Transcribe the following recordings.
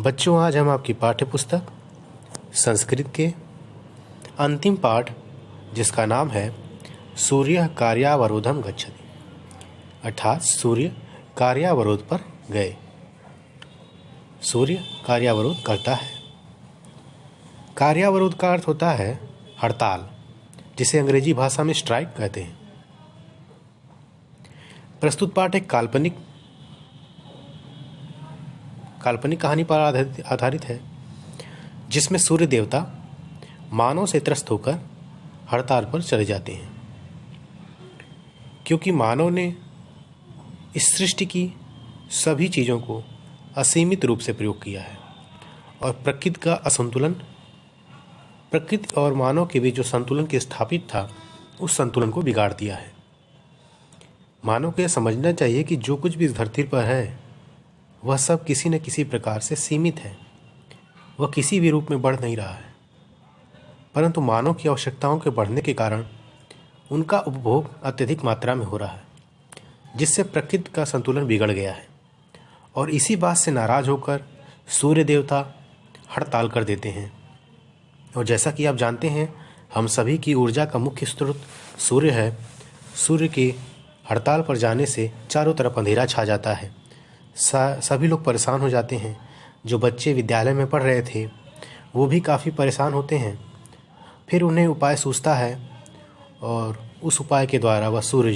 बच्चों, आज हम आपकी पाठ्य पुस्तक संस्कृत के अंतिम पाठ, जिसका नाम है सूर्य कार्यावरोधम गच्छति, अर्थात सूर्य कार्यावरोध पर गए। सूर्य कार्यावरोध करता है। कार्यावरोध का अर्थ होता है हड़ताल, जिसे अंग्रेजी भाषा में स्ट्राइक कहते हैं। प्रस्तुत पाठ एक काल्पनिक कहानी पर आधारित है, जिसमें सूर्य देवता मानव से त्रस्त होकर हड़ताल पर चले जाते हैं, क्योंकि मानव ने इस सृष्टि की सभी चीज़ों को असीमित रूप से प्रयोग किया है और प्रकृति का असंतुलन, प्रकृति और मानव के बीच जो संतुलन के स्थापित था, उस संतुलन को बिगाड़ दिया है। मानव को यह समझना चाहिए कि जो कुछ भी इस धरती पर है, वह सब किसी न किसी प्रकार से सीमित है। वह किसी भी रूप में बढ़ नहीं रहा है, परंतु मानव की आवश्यकताओं के बढ़ने के कारण उनका उपभोग अत्यधिक मात्रा में हो रहा है, जिससे प्रकृति का संतुलन बिगड़ गया है। और इसी बात से नाराज होकर सूर्य देवता हड़ताल कर देते हैं। और जैसा कि आप जानते हैं, हम सभी की ऊर्जा का मुख्य स्रोत सूर्य है। सूर्य के हड़ताल पर जाने से चारों तरफ अंधेरा छा जाता है। सभी लोग परेशान हो जाते हैं। जो बच्चे विद्यालय में पढ़ रहे थे, वो भी काफ़ी परेशान होते हैं। फिर उन्हें उपाय सूझता है और उस उपाय के द्वारा वह सूर्य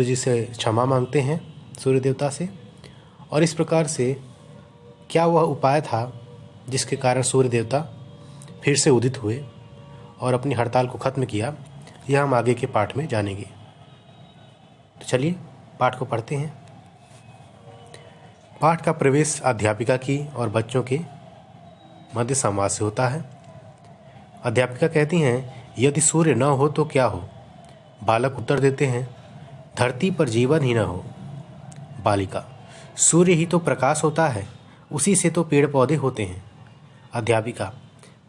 जी से क्षमा मांगते हैं, सूर्य देवता से। और इस प्रकार से क्या वह उपाय था जिसके कारण सूर्य देवता फिर से उदित हुए और अपनी हड़ताल को ख़त्म किया, यह हम आगे के पाठ में जानेंगे। तो चलिए पाठ को पढ़ते हैं। पाठ का प्रवेश अध्यापिका की और बच्चों के मध्य संवाद से होता है। अध्यापिका कहती हैं, यदि सूर्य न हो तो क्या हो? बालक उत्तर देते हैं, धरती पर जीवन ही न हो। बालिका, सूर्य ही तो प्रकाश होता है, उसी से तो पेड़ पौधे होते हैं। अध्यापिका,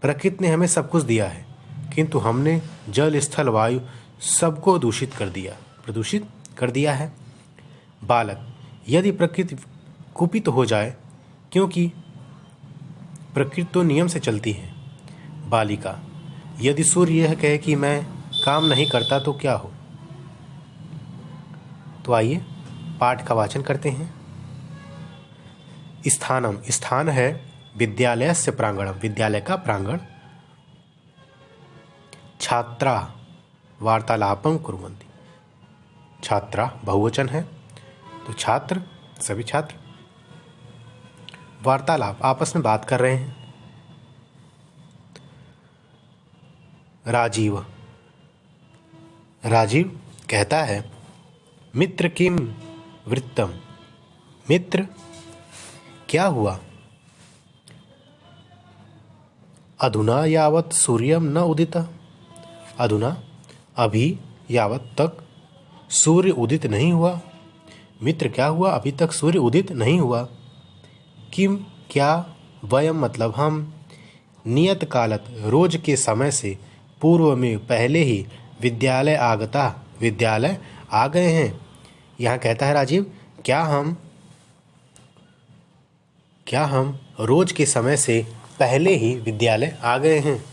प्रकृति ने हमें सब कुछ दिया है, किंतु हमने जल, स्थल, वायु सबको प्रदूषित कर दिया है। बालक, यदि प्रकृति कुपित हो जाए, क्योंकि प्रकृति तो नियम से चलती है। बालिका, यदि सूर्य यह कहे कि मैं काम नहीं करता तो क्या हो? तो आइए पाठ का वाचन करते हैं। स्थानम, स्थान है विद्यालयस्य प्रांगणम, विद्यालय का प्रांगण। छात्रा वार्तालापम कुर्वन्ति, छात्रा बहुवचन है तो छात्र सभी छात्र। वार्तालाप, आपस में बात कर रहे हैं। राजीव कहता है, मित्र किम वृत्तम, मित्र क्या हुआ? अधुना यावत् सूर्यम न उदिता, अधुना अभी यावत् तक सूर्य उदित नहीं हुआ। मित्र क्या हुआ? अभी तक सूर्य उदित नहीं हुआ। किम क्या, वयम मतलब हम, नियत कालत रोज के समय से, पूर्व में पहले ही, विद्यालय आगता विद्यालय आ गए हैं। यहाँ कहता है राजीव, क्या हम रोज के समय से पहले ही विद्यालय आ गए हैं?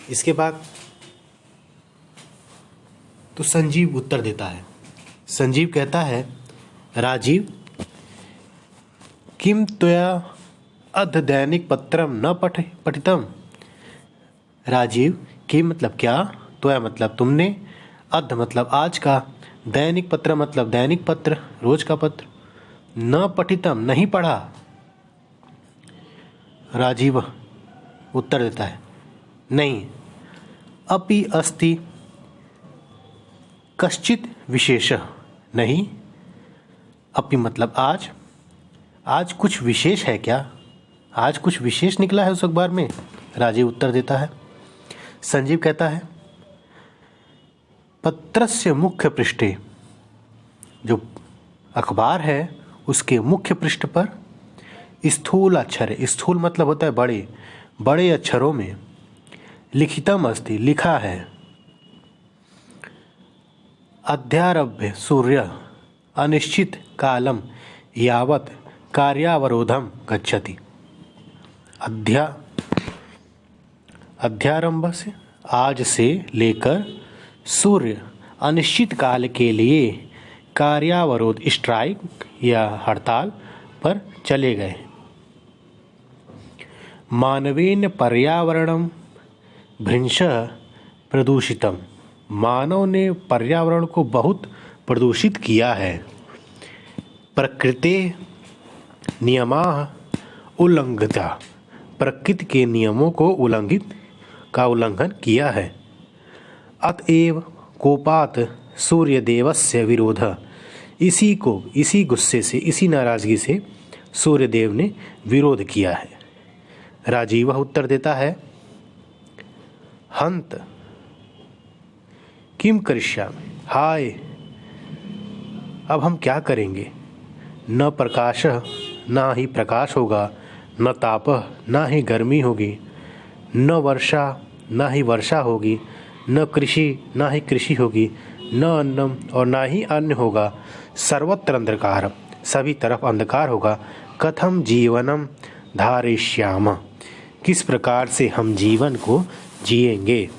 इसके बाद तो संजीव उत्तर देता है। संजीव कहता है, राजीव किम त्वया अद्य दैनिक पत्रम न पठितम। राजीव, किम मतलब क्या, त्वया मतलब तुमने, अद्य मतलब आज का, दैनिक पत्र मतलब दैनिक पत्र, रोज का पत्र, न पठितम नहीं पढ़ा। राजीव उत्तर देता है, नहीं। अपि अस्ति कश्चित विशेषः, नहीं। अपि मतलब आज कुछ विशेष है क्या? आज कुछ विशेष निकला है उस अखबार में? राजीव उत्तर देता है। संजीव कहता है, पत्रस्य मुख्य पृष्ठे, जो अखबार है उसके मुख्य पृष्ठ पर स्थूल अक्षर, स्थूल मतलब होता है बड़े, बड़े अक्षरों में, लिखितम अस्ति लिखा है, अध्यारभ्य सूर्य अनिश्चित कालम यावत कार्यावरोधम गच्छति। अध्यारंभ से आज से लेकर सूर्य अनिश्चित काल के लिए कार्यावरोध स्ट्राइक या हड़ताल पर चले गए। मानवेन पर्यावरणम भृंशः प्रदूषितम। मानव ने पर्यावरण को बहुत प्रदूषित किया है। प्रकृते नियमाः उल्लंघिता। प्रकृति के नियमों को उल्लंघन किया है। अतएव कोपात सूर्यदेवस्य विरोधः। इसी गुस्से से, इसी नाराजगी से सूर्यदेव ने विरोध किया है। राजीव उत्तर देता है, हंत किम करिष्यामि। हाय, अब हम क्या करेंगे। न प्रकाशः, ना ही प्रकाश होगा, न तापः, ना ही गर्मी होगी, न वर्षा, ना ही वर्षा होगी, न कृषि, ना ही कृषि होगी, न अन्नम, और ना ही अन्न होगा। सर्वत्र अंधकार, सभी तरफ अंधकार होगा। कथम जीवनम धारयिष्यामः। किस प्रकार से हम जीवन को जिएंगे।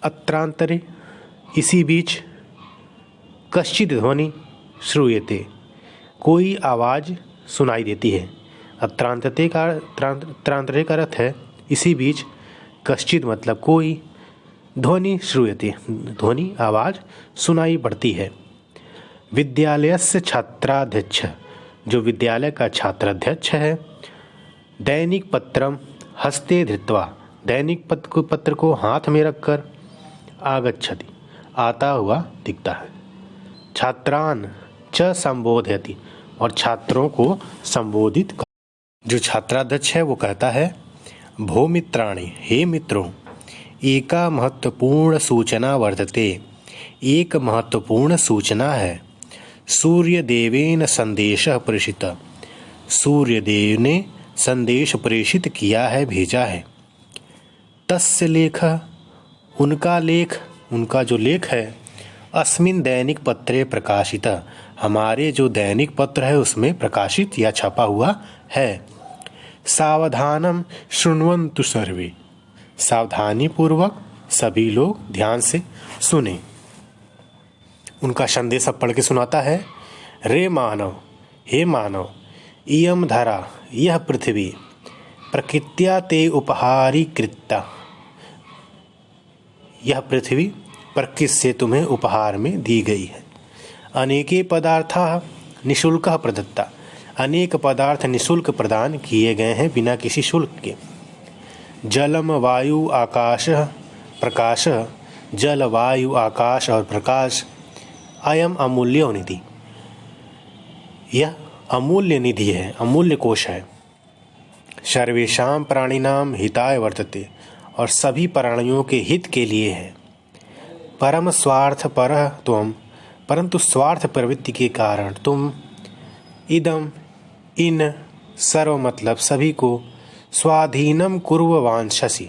अत्रांतरे, इसी बीच, कश्चित् ध्वनि श्रूयते। कोई आवाज़ सुनाई देती है। अत्रांतरे का अर्थ है इसी बीच, कश्चित् मतलब कोई, ध्वनि श्रूयते, ध्वनि आवाज़ सुनाई पड़ती है। विद्यालयस्य छात्राध्यक्ष, जो विद्यालय का छात्राध्यक्ष है, दैनिक पत्रम हस्ते धृत्वा, दैनिक पत्र को हाथ में रखकर, आगच्छति, आता हुआ दिखता है। छात्रान च संबोधयति, और छात्रों को संबोधित कर। जो छात्राध्यक्ष है वो कहता है, भो मित्राणि, हे मित्रों, एका महत्वपूर्ण सूचना वर्तते। एक महत्वपूर्ण सूचना है। सूर्यदेवेन संदेशः प्रेषितः। सूर्यदेव ने संदेश प्रेषित किया है, भेजा है। तस्य लेखः, उनका जो लेख है, अस्मिन् दैनिक पत्रे प्रकाशितः, हमारे जो दैनिक पत्र है उसमें प्रकाशित या छपा हुआ है। सावधानम शृण्वन्तु सर्वे, सावधानी पूर्वक सभी लोग ध्यान से सुने। उनका संदेश अब पढ़ के सुनाता है। रे मानव, हे मानव, इयम धरा, यह पृथ्वी, प्रकृत्या ते उपहारी कृत्ता। यह पृथ्वी प्रकृति से तुम्हें उपहार में दी गई है। अनेके पदार्थाः निःशुल्कः प्रदत्ता। अनेक पदार्थ निःशुल्क प्रदान किए गए हैं, बिना किसी शुल्क के। जलम वायु आकाश प्रकाश, जल वायु आकाश और प्रकाश, अयम अमूल्य निधि, यह अमूल्य निधि है, अमूल्य कोश है। सर्वेषां प्राणिनां हिताय वर्तते, और सभी प्राणियों के हित के लिए है। परम स्वार्थ परः त्वं, परंतु स्वार्थ प्रवृत्ति के कारण तुम, इदम, इन, सर्व मतलब सभी को, स्वाधीनम कुर्व वांछसि,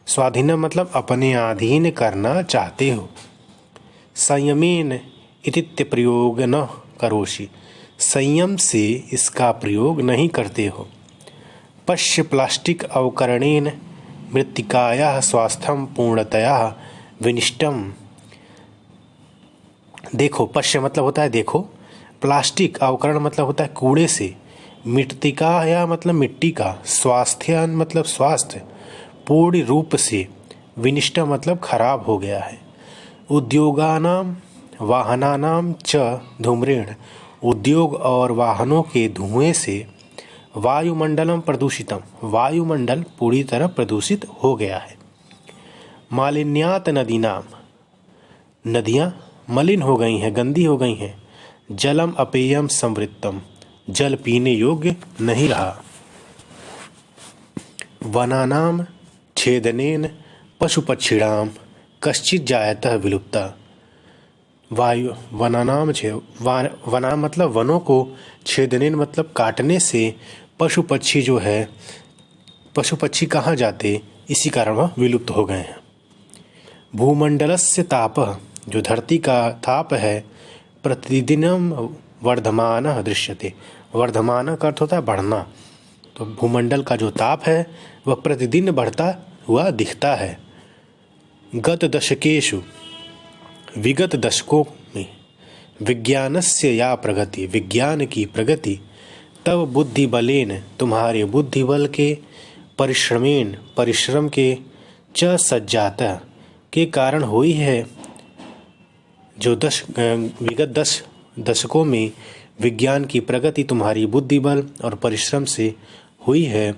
स्वाधीनम मतलब अपने अधीन करना चाहते हो। संयमेन इतित्य प्रयोग न करोषि, संयम से इसका प्रयोग नहीं करते हो। पश्य प्लास्टिक अवकरणेन मृत्तिकायाः स्वास्थ्यं पूर्णतया विनिष्टम। देखो, पश्य मतलब होता है देखो, प्लास्टिक अवकरण मतलब होता है कूड़े से, मृत्तिका या मतलब मिट्टी का, स्वास्थ्य मतलब स्वास्थ्य, पूर्ण रूप से, विनिष्ट मतलब खराब हो गया है। उद्योगानाम वाहनानाम च धूम्रेण, उद्योग और वाहनों के धुएं से, वायुमंडलम प्रदूषितम, वायुमंडल पूरी तरह प्रदूषित हो गया है। मालिन्यात नदीनाम, नदियाँ मलिन हो गई हैं, गंदी हो गई हैं। जलम अपेयम संवृत्तम, जल पीने योग्य नहीं रहा। वनानाम छेदनेन पशु पक्षिणाम कश्चित जायतः विलुप्ता। वायु वनानाम वना मतलब वनों को, छेदनेन मतलब काटने से, पशु पक्षी जो है, पशु पक्षी कहाँ जाते, इसी कारण वह विलुप्त हो गए हैं। भूमंडलस्य तापः, जो धरती का ताप है, प्रतिदिनम वर्धमानः दृश्यते। वर्धमानः का अर्थ होता है बढ़ना, तो भूमंडल का जो ताप है वह प्रतिदिन बढ़ता हुआ दिखता है। गत दशकेषु, विगत दशकों में, विज्ञानस्य या प्रगति, विज्ञान की प्रगति, तब बुद्धि बलेन, तुम्हारे बुद्धि बल के, परिश्रमेन, परिश्रम के, च सज्जाता, के कारण हुई है। जो विगत 10 दशकों में विज्ञान की प्रगति तुम्हारी बुद्धि बल और परिश्रम से हुई है,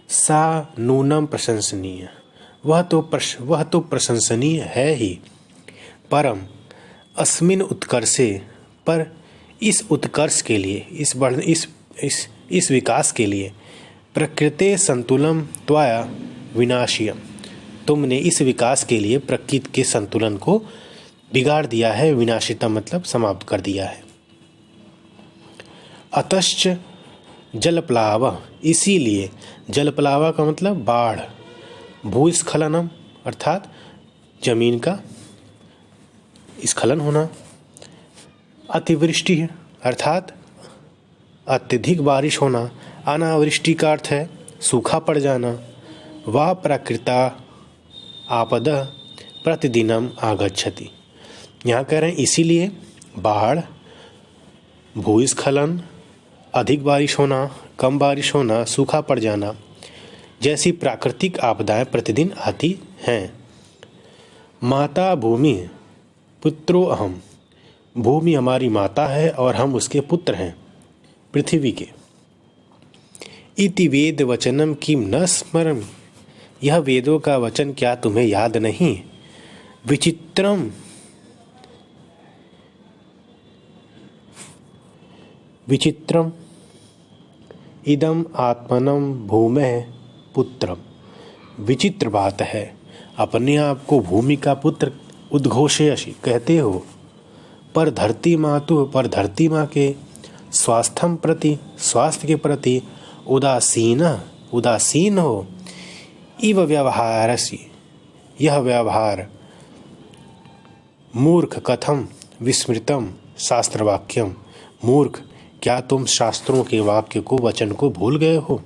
सा नूनम प्रशंसनीय, वह तो प्रशंसनीय है ही। परम अस्मिन उत्कर्षे, पर इस उत्कर्ष के लिए, इस विकास के लिए, प्रकृते संतुलन त्वया विनाशियम, तुमने इस विकास के लिए प्रकृति के संतुलन को बिगाड़ दिया है। विनाशिता मतलब समाप्त कर दिया है। अतश्च जलप्लाव, इसीलिए, जलप्लाव का मतलब बाढ़, भूस्खलनम अर्थात जमीन का स्खलन होना, अतिवृष्टि अर्थात अत्यधिक बारिश होना, अनावृष्टि का अर्थ है सूखा पड़ जाना, वा प्राकृता आपदा प्रतिदिनम आगच्छति। यहाँ कह रहे हैं इसीलिए बाढ़, भूस्खलन, अधिक बारिश होना, कम बारिश होना, सूखा पड़ जाना जैसी प्राकृतिक आपदाएं प्रतिदिन आती हैं। माता भूमि पुत्रो अहम, भूमि हमारी माता है और हम उसके पुत्र हैं पृथ्वी के। इति वेद वचनम किम न स्मरमि, यह वेदों का वचन क्या तुम्हें याद नहीं। विचित्रम विचित्रम इदम आत्मनम भूमे पुत्रम, विचित्र बात है, अपने आप को भूमि का पुत्र उद्घोषयसि कहते हो, पर धरती मातु, पर धरती माँ के स्वास्थ्यम प्रति, स्वास्थ्य के प्रति उदासीन हो। इव व्यवहारसि, यह व्यवहार, मूर्ख कथम विस्मृतम शास्त्रवाक्यम, मूर्ख क्या तुम शास्त्रों के वाक्य को, वचन को भूल गए हो।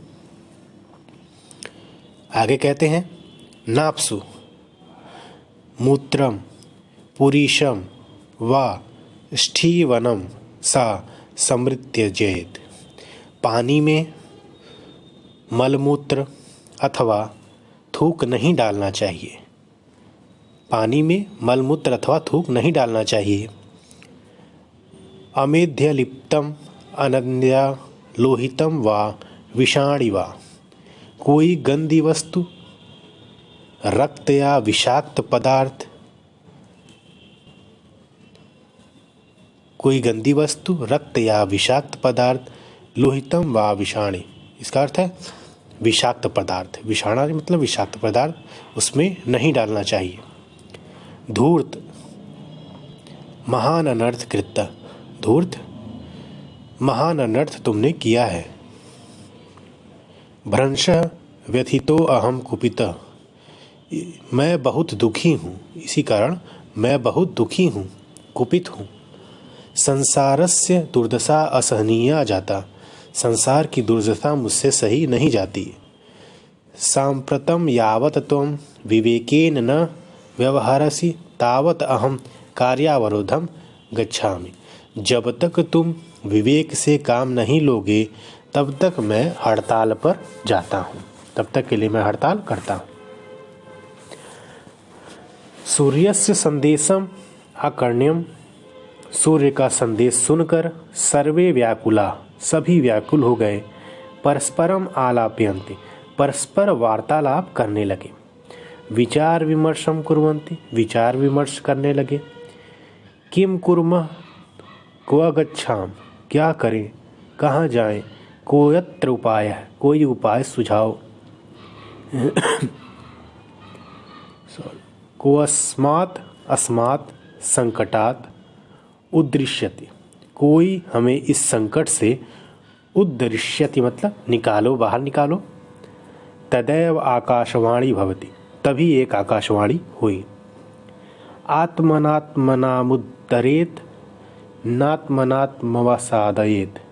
आगे कहते हैं नाप्सु मूत्रम पुरीशम वा स्ठीवनम सा समृत्यजेत, पानी में मलमूत्र अथवा थूक नहीं डालना चाहिए, पानी में मलमूत्र अथवा थूक नहीं डालना चाहिए। अमेध्यलिप्तम अनन्या लोहितम वा विषाणी वा, कोई गंदी वस्तु, रक्त या विषाक्त पदार्थ, कोई गंदी वस्तु, रक्त या विषाक्त पदार्थ, लोहितम वा विषाणी, इसका अर्थ है विषाक्त पदार्थ, विषाणा मतलब विषाक्त पदार्थ, उसमें नहीं डालना चाहिए। धूर्त महान अनर्थ कृत्य, धूर्त महान अनर्थ तुमने किया है। भ्रंश व्यथितो अहम कुपितः, मैं बहुत दुखी हूँ, इसी कारण मैं बहुत दुखी हूँ, कुपित हूँ। संसारस्य दुर्दशा असहनीया जाता, संसार की दुर्दशा मुझसे सही नहीं जाती। सांप्रतम यावत त्वं विवेकेन न व्यवहारसि तावत अहम कार्यावरोधम गच्छामि, जब तक तुम विवेक से काम नहीं लोगे तब तक मैं हड़ताल पर जाता हूँ, तब तक के लिए मैं हड़ताल करता हूँ। सूर्यस्य संदेशम अकर्ण्यम, सूर्य का संदेश सुनकर सर्वे व्याकुला, सभी व्याकुल हो गए। परस्परम आलापयन्ति, परस्पर वार्तालाप करने लगे। विचार विमर्शम कुर्वन्ति, विचार विमर्श करने लगे। किम कुर्मः क्व गच्छाम, क्या करें, कहाँ जाएं। कोयत्र उपाय, कोई उपाय सुझाओ। कोअस्मात् अस्मात् संकटात् उद्दृश्यति, कोई हमें इस संकट से उद्दृश्यति मतलब निकालो, बाहर निकालो। तदैव आकाशवाणी भवति, तभी एक आकाशवाणी हुई। आत्मनात्मनामुद्धरेत नात्मनात्मवसादयेत।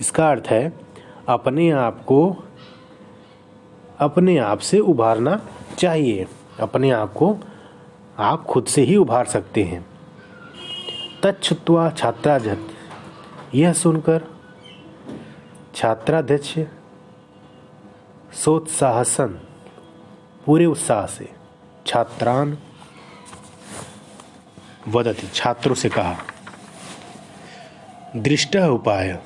इसका अर्थ है अपने आप को अपने आप से उभारना चाहिए। अपने आप को आप खुद से ही उभार सकते हैं। तच्छ्रुत्वा छात्राध्यक्ष, यह सुनकर छात्राध्यक्ष सोत्साहसन, पूरे उत्साह से, छात्रान वदति, छात्रों से कहा। दृष्ट उपाय,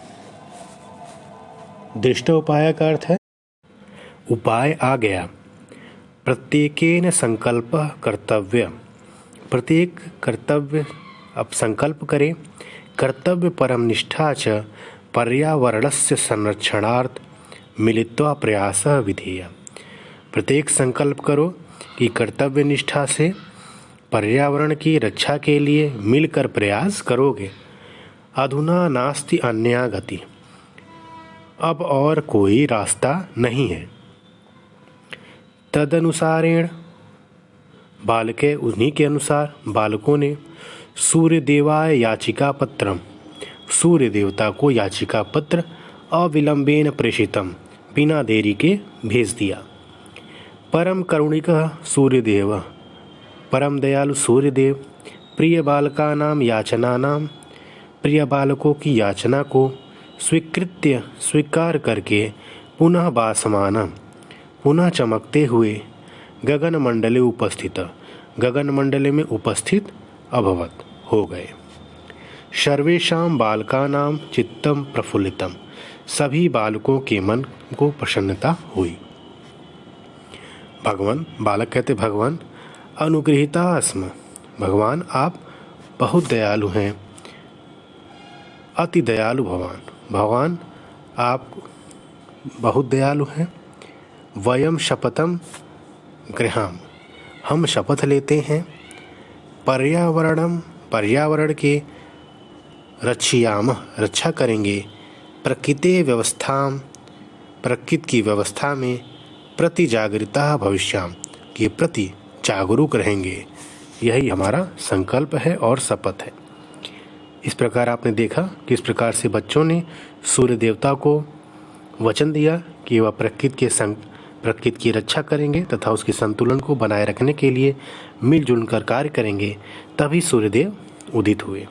दृष्ट उपाय का अर्थ है उपाय आ गया। प्रत्येकेन संकल्प कर्तव्य, प्रत्येक कर्तव्य अब संकल्प करें। कर्तव्य परम निष्ठा च पर्यावरणस्य संरक्षणार्थ मिलित्वा प्रयासः विधेयः। प्रत्येक संकल्प करो कि कर्तव्य निष्ठा से पर्यावरण की रक्षा के लिए मिलकर प्रयास करोगे। अधुना नास्ति अन्या गति, अब और कोई रास्ता नहीं है। तदनुसारेण, बालके, उन्हीं के अनुसार बालकों ने सूर्य देवाय याचिका पत्रम, सूर्य देवता को याचिका पत्र अविलंबेन प्रेषितम, बिना देरी के भेज दिया। परम करुणिक सूर्यदेव, परम दयालु सूर्यदेव, प्रिय बालकानां याचनानां, प्रिय बालकों की याचना को स्वीकृत्य, स्वीकार करके, पुनः भासमान, पुनः चमकते हुए, गगनमंडले उपस्थित, गगनमंडले में उपस्थित अभवत, हो गए। सर्वेषां बालकानां चित्तम प्रफुल्लितम, सभी बालकों के मन को प्रसन्नता हुई। भगवान, बालक कहते भगवान, अनुगृहीता अस्म, भगवान आप बहुत दयालु हैं, अति दयालु भगवान, भगवान आप बहुत दयालु हैं। वयम शपथम गृहाम, हम शपथ लेते हैं। पर्यावरणम, पर्यावरण के रक्षयाम, रक्षा करेंगे। प्रकृति व्यवस्थाम, प्रकृति की व्यवस्था में प्रति जागृता भविष्याम, के प्रति जागरूक रहेंगे। यही हमारा संकल्प है और शपथ है। इस प्रकार आपने देखा किस प्रकार से बच्चों ने सूर्य देवता को वचन दिया कि वह प्रकृति की रक्षा करेंगे तथा उसके संतुलन को बनाए रखने के लिए मिलजुल कर कार्य करेंगे, तभी सूर्यदेव उदित हुए।